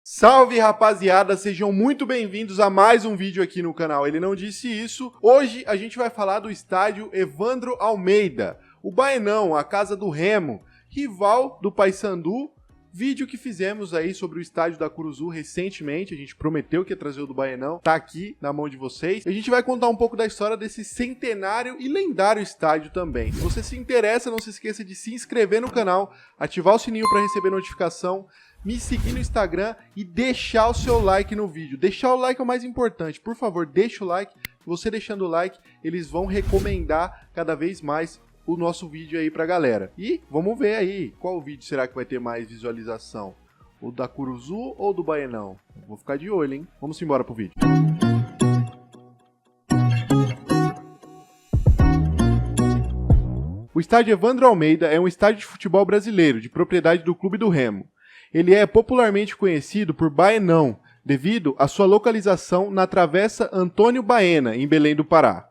Salve rapaziada, sejam muito bem-vindos a mais um vídeo aqui no canal. Ele não disse isso. Hoje a gente vai falar do estádio Evandro Almeida, o Baenão, a casa do Remo, rival do Paysandu. Vídeo que fizemos aí sobre o estádio da Curuzu recentemente, a gente prometeu que ia trazer o do Baenão, tá aqui na mão de vocês. A gente vai contar um pouco da história desse centenário e lendário estádio também. Se você se interessa, não se esqueça de se inscrever no canal, ativar o sininho para receber notificação, me seguir no Instagram e deixar o seu like no vídeo. Deixar o like é o mais importante, por favor, deixa o like. Você deixando o like, eles vão recomendar cada vez mais o nosso vídeo aí pra galera. E vamos ver aí, qual vídeo será que vai ter mais visualização? O da Curuzu ou do Baenão? Vou ficar de olho, hein? Vamos embora pro vídeo. O estádio Evandro Almeida é um estádio de futebol brasileiro, de propriedade do Clube do Remo. Ele é popularmente conhecido por Baenão, devido à sua localização na Travessa Antônio Baena, em Belém do Pará.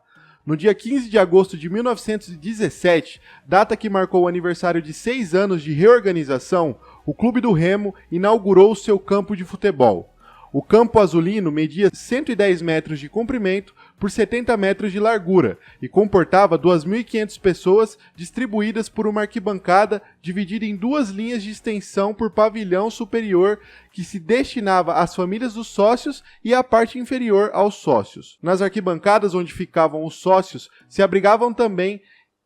No dia 15 de agosto de 1917, data que marcou o aniversário de 6 anos de reorganização, o Clube do Remo inaugurou seu campo de futebol. O campo azulino media 110 metros de comprimento por 70 metros de largura e comportava 2.500 pessoas distribuídas por uma arquibancada dividida em duas linhas de extensão por pavilhão superior que se destinava às famílias dos sócios e à parte inferior aos sócios. Nas arquibancadas onde ficavam os sócios se abrigavam também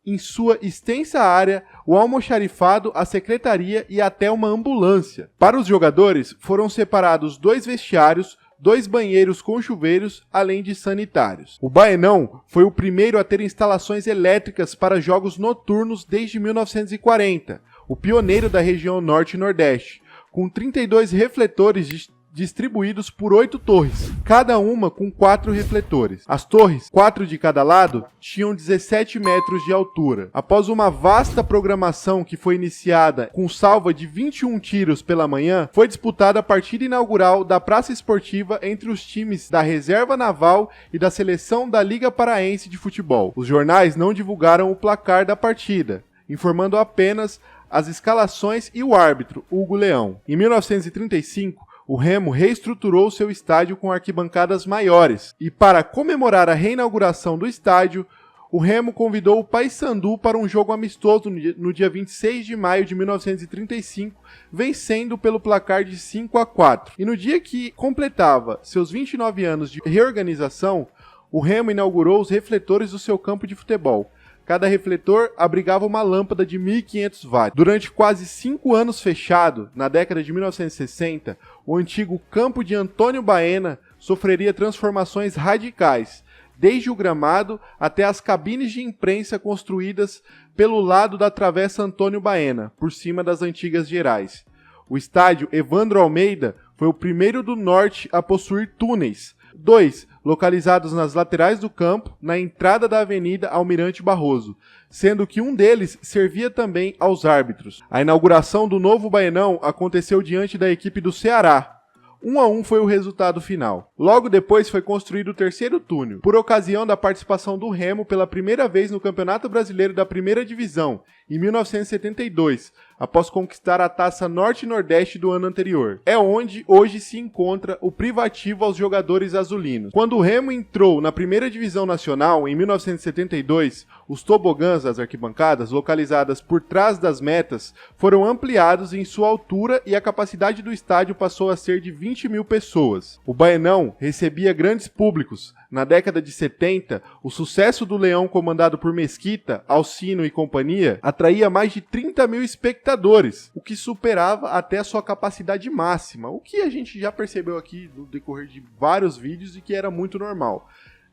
em sua extensa área, o almoxarifado, a secretaria e até uma ambulância. Para os jogadores, foram separados 2 vestiários, 2 banheiros com chuveiros, além de sanitários. O Baenão foi o primeiro a ter instalações elétricas para jogos noturnos desde 1940, o pioneiro da região norte e nordeste, com 32 refletores distribuídos por 8 torres, cada uma com 4 refletores. As torres, 4 de cada lado, tinham 17 metros de altura. Após uma vasta programação que foi iniciada com salva de 21 tiros pela manhã, foi disputada a partida inaugural da Praça Esportiva entre os times da Reserva Naval e da Seleção da Liga Paraense de Futebol. Os jornais não divulgaram o placar da partida, informando apenas as escalações e o árbitro, Hugo Leão. Em 1935, o Remo reestruturou seu estádio com arquibancadas maiores e, para comemorar a reinauguração do estádio, o Remo convidou o Paysandu para um jogo amistoso no dia 26 de maio de 1935, vencendo pelo placar de 5-4. E no dia que completava seus 29 anos de reorganização, o Remo inaugurou os refletores do seu campo de futebol. Cada refletor abrigava uma lâmpada de 1.500 watts. Durante quase 5 anos fechado, na década de 1960, o antigo campo de Antônio Baena sofreria transformações radicais, desde o gramado até as cabines de imprensa construídas pelo lado da Travessa Antônio Baena, por cima das antigas Gerais. O estádio Evandro Almeida foi o primeiro do norte a possuir túneis, 2 localizados nas laterais do campo, na entrada da Avenida Almirante Barroso, sendo que um deles servia também aos árbitros. A inauguração do novo Baenão aconteceu diante da equipe do Ceará. 1-1 foi o resultado final. Logo depois foi construído o terceiro túnel, por ocasião da participação do Remo pela primeira vez no Campeonato Brasileiro da Primeira Divisão, em 1972, após conquistar a Taça Norte e Nordeste do ano anterior. É onde hoje se encontra o privativo aos jogadores azulinos. Quando o Remo entrou na Primeira Divisão Nacional, em 1972, os tobogãs das arquibancadas, localizadas por trás das metas, foram ampliados em sua altura e a capacidade do estádio passou a ser de 20.000 pessoas. O Baenão recebia grandes públicos. Na década de 70, o sucesso do Leão comandado por Mesquita, Alcino e companhia atraía mais de 30.000 espectadores, o que superava até a sua capacidade máxima, o que a gente já percebeu aqui no decorrer de vários vídeos e que era muito normal.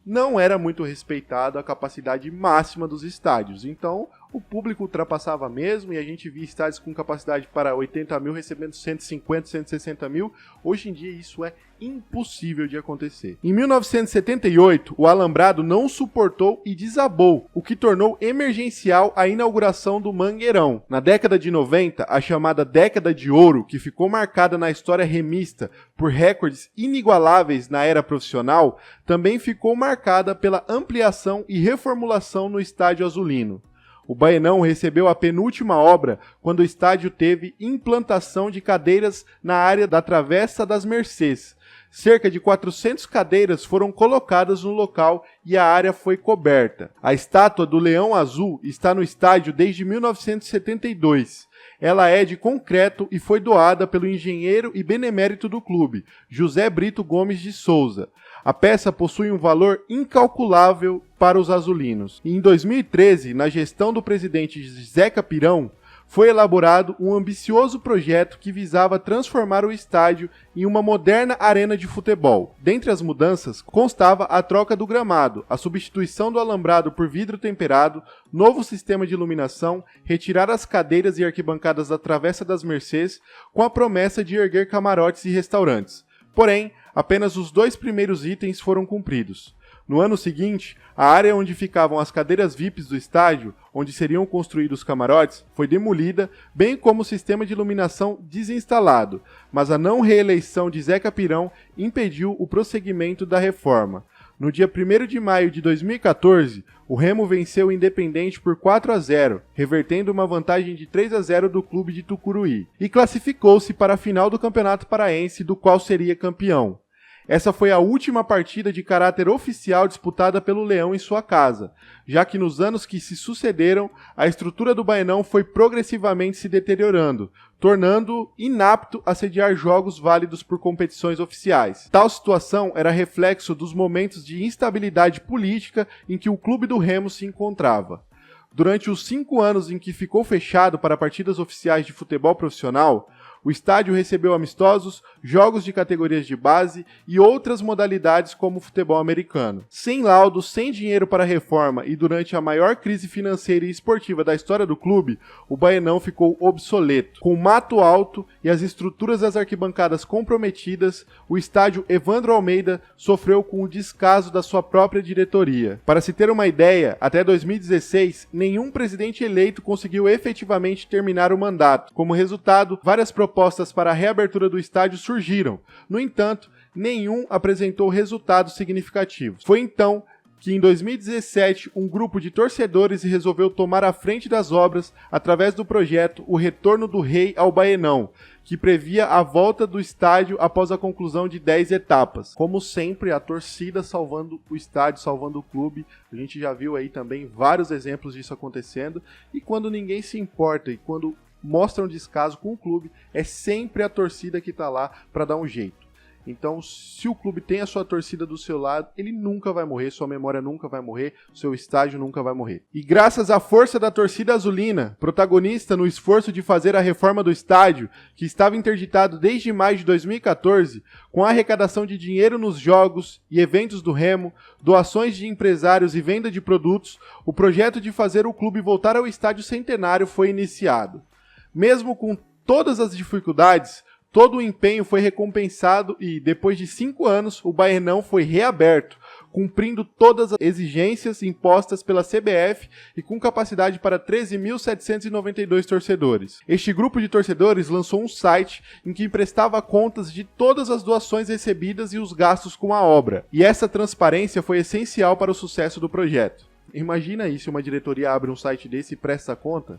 Não era muito respeitado a capacidade máxima dos estádios, então o público ultrapassava mesmo e a gente via estádios com capacidade para 80.000 recebendo 150, 160 mil. Hoje em dia isso é impossível de acontecer. Em 1978, o alambrado não suportou e desabou, o que tornou emergencial a inauguração do Mangueirão. Na década de 90, a chamada década de ouro, que ficou marcada na história remista por recordes inigualáveis na era profissional, também ficou marcada pela ampliação e reformulação no estádio azulino. O Baenão recebeu a penúltima obra quando o estádio teve implantação de cadeiras na área da Travessa das Mercês. Cerca de 400 cadeiras foram colocadas no local e a área foi coberta. A estátua do Leão Azul está no estádio desde 1972. Ela é de concreto e foi doada pelo engenheiro e benemérito do clube, José Brito Gomes de Souza. A peça possui um valor incalculável para os azulinos. E em 2013, na gestão do presidente Zeca Pirão, foi elaborado um ambicioso projeto que visava transformar o estádio em uma moderna arena de futebol. Dentre as mudanças, constava a troca do gramado, a substituição do alambrado por vidro temperado, novo sistema de iluminação, retirar as cadeiras e arquibancadas da Travessa das Mercês, com a promessa de erguer camarotes e restaurantes. Porém, apenas os 2 primeiros itens foram cumpridos. No ano seguinte, a área onde ficavam as cadeiras VIPs do estádio, onde seriam construídos os camarotes, foi demolida, bem como o sistema de iluminação desinstalado, mas a não reeleição de Zeca Pirão impediu o prosseguimento da reforma. No dia 1º de maio de 2014, o Remo venceu o Independente por 4-0, revertendo uma vantagem de 3-0 do clube de Tucuruí, e classificou-se para a final do Campeonato Paraense, do qual seria campeão. Essa foi a última partida de caráter oficial disputada pelo Leão em sua casa, já que nos anos que se sucederam, a estrutura do Baenão foi progressivamente se deteriorando, tornando-o inapto a sediar jogos válidos por competições oficiais. Tal situação era reflexo dos momentos de instabilidade política em que o clube do Remo se encontrava. Durante os 5 anos em que ficou fechado para partidas oficiais de futebol profissional, o estádio recebeu amistosos, jogos de categorias de base e outras modalidades como o futebol americano. Sem laudo, sem dinheiro para a reforma e durante a maior crise financeira e esportiva da história do clube, o Baenão ficou obsoleto. Com mato alto e as estruturas das arquibancadas comprometidas, o estádio Evandro Almeida sofreu com o descaso da sua própria diretoria. Para se ter uma ideia, até 2016, nenhum presidente eleito conseguiu efetivamente terminar o mandato. Como resultado, várias propostas para a reabertura do estádio surgiram. No entanto, nenhum apresentou resultados significativos. Foi então que em 2017 um grupo de torcedores resolveu tomar a frente das obras através do projeto O Retorno do Rei ao Baenão, que previa a volta do estádio após a conclusão de 10 etapas. Como sempre, a torcida salvando o estádio, salvando o clube. A gente já viu aí também vários exemplos disso acontecendo. E quando ninguém se importa e quando mostram descaso com o clube, é sempre a torcida que está lá para dar um jeito. Então, se o clube tem a sua torcida do seu lado, ele nunca vai morrer, sua memória nunca vai morrer, seu estádio nunca vai morrer. E graças à força da torcida azulina, protagonista no esforço de fazer a reforma do estádio, que estava interditado desde maio de 2014, com a arrecadação de dinheiro nos jogos e eventos do Remo, doações de empresários e venda de produtos, o projeto de fazer o clube voltar ao estádio centenário foi iniciado. Mesmo com todas as dificuldades, todo o empenho foi recompensado e, depois de 5 anos, o Baenão foi reaberto, cumprindo todas as exigências impostas pela CBF e com capacidade para 13.792 torcedores. Este grupo de torcedores lançou um site em que prestava contas de todas as doações recebidas e os gastos com a obra, e essa transparência foi essencial para o sucesso do projeto. Imagina aí se uma diretoria abre um site desse e presta conta.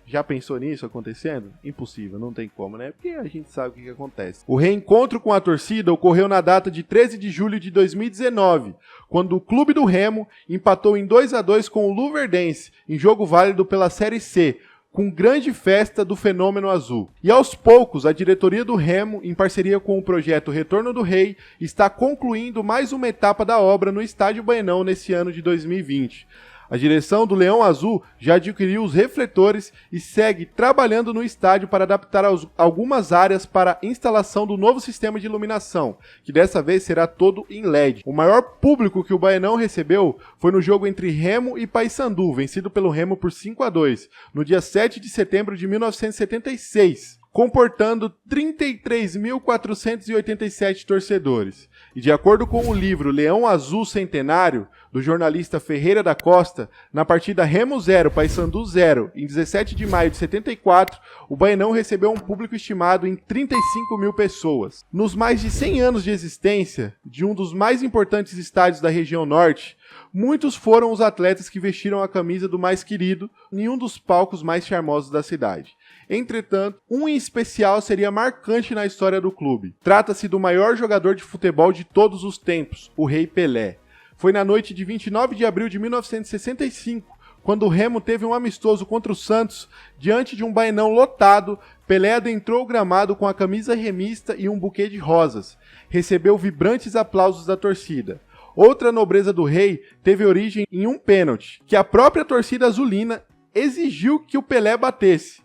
Já pensou nisso acontecendo? Impossível, não tem como, né? Porque a gente sabe o que acontece. O reencontro com a torcida ocorreu na data de 13 de julho de 2019, quando o clube do Remo empatou em 2-2 com o Luverdense, em jogo válido pela Série C, com grande festa do Fenômeno Azul. E aos poucos, a diretoria do Remo, em parceria com o projeto Retorno do Rei, está concluindo mais uma etapa da obra no Estádio Baenão nesse ano de 2020. A direção do Leão Azul já adquiriu os refletores e segue trabalhando no estádio para adaptar algumas áreas para a instalação do novo sistema de iluminação, que dessa vez será todo em LED. O maior público que o Baenão recebeu foi no jogo entre Remo e Paysandu, vencido pelo Remo por 5-2, no dia 7 de setembro de 1976. Comportando 33.487 torcedores. E de acordo com o livro Leão Azul Centenário, do jornalista Ferreira da Costa, na partida Remo 0, Paysandu 0, em 17 de maio de 74, o Baenão recebeu um público estimado em 35 mil pessoas. Nos mais de 100 anos de existência de um dos mais importantes estádios da região norte, Muitos foram os atletas que vestiram a camisa do mais querido em um dos palcos mais charmosos da cidade. Entretanto, um em especial seria marcante na história do clube. Trata-se do maior jogador de futebol de todos os tempos, o Rei Pelé. Foi na noite de 29 de abril de 1965, quando o Remo teve um amistoso contra o Santos, diante de um Baenão lotado. Pelé adentrou o gramado com a camisa remista e um buquê de rosas. Recebeu vibrantes aplausos da torcida. Outra nobreza do rei teve origem em um pênalti, que a própria torcida azulina exigiu que o Pelé batesse.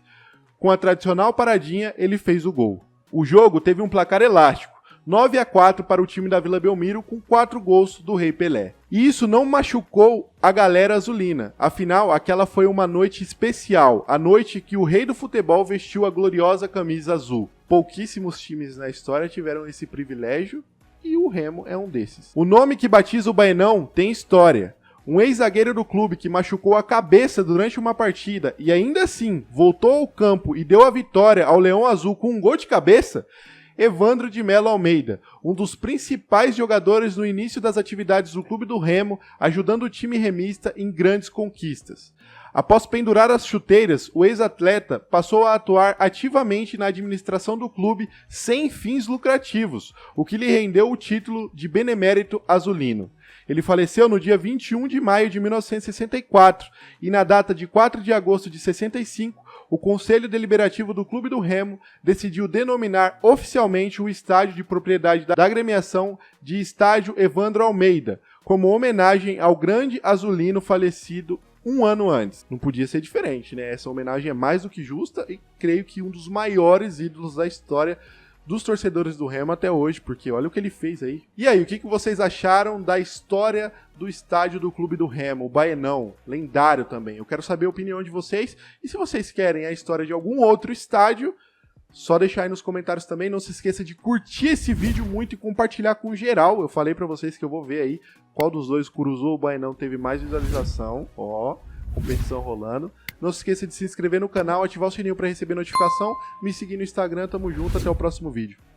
Com a tradicional paradinha, ele fez o gol. O jogo teve um placar elástico, 9-4 para o time da Vila Belmiro, com 4 gols do Rei Pelé. E isso não machucou a galera azulina, afinal, aquela foi uma noite especial, a noite que o rei do futebol vestiu a gloriosa camisa azul. Pouquíssimos times na história tiveram esse privilégio, e o Remo é um desses. O nome que batiza o Baenão tem história. Um ex-zagueiro do clube que machucou a cabeça durante uma partida e ainda assim voltou ao campo e deu a vitória ao Leão Azul com um gol de cabeça, Evandro de Melo Almeida, um dos principais jogadores no início das atividades do Clube do Remo, ajudando o time remista em grandes conquistas. Após pendurar as chuteiras, o ex-atleta passou a atuar ativamente na administração do clube sem fins lucrativos, o que lhe rendeu o título de benemérito azulino. Ele faleceu no dia 21 de maio de 1964 e na data de 4 de agosto de 65, o Conselho Deliberativo do Clube do Remo decidiu denominar oficialmente o estádio de propriedade da agremiação de Estádio Evandro Almeida, como homenagem ao grande azulino falecido um ano antes. Não podia ser diferente, né? Essa homenagem é mais do que justa e creio que um dos maiores ídolos da história dos torcedores do Remo até hoje, porque olha o que ele fez aí. E aí, o que vocês acharam da história do estádio do Clube do Remo, o Baenão, lendário também? Eu quero saber a opinião de vocês, e se vocês querem a história de algum outro estádio, só deixar aí nos comentários também. Não se esqueça de curtir esse vídeo muito e compartilhar com geral. Eu falei pra vocês que eu vou ver aí qual dos dois, Curuzu ou Baenão, teve mais visualização. Ó, competição rolando. Não se esqueça de se inscrever no canal, ativar o sininho para receber notificação, me seguir no Instagram, tamo junto, até o próximo vídeo.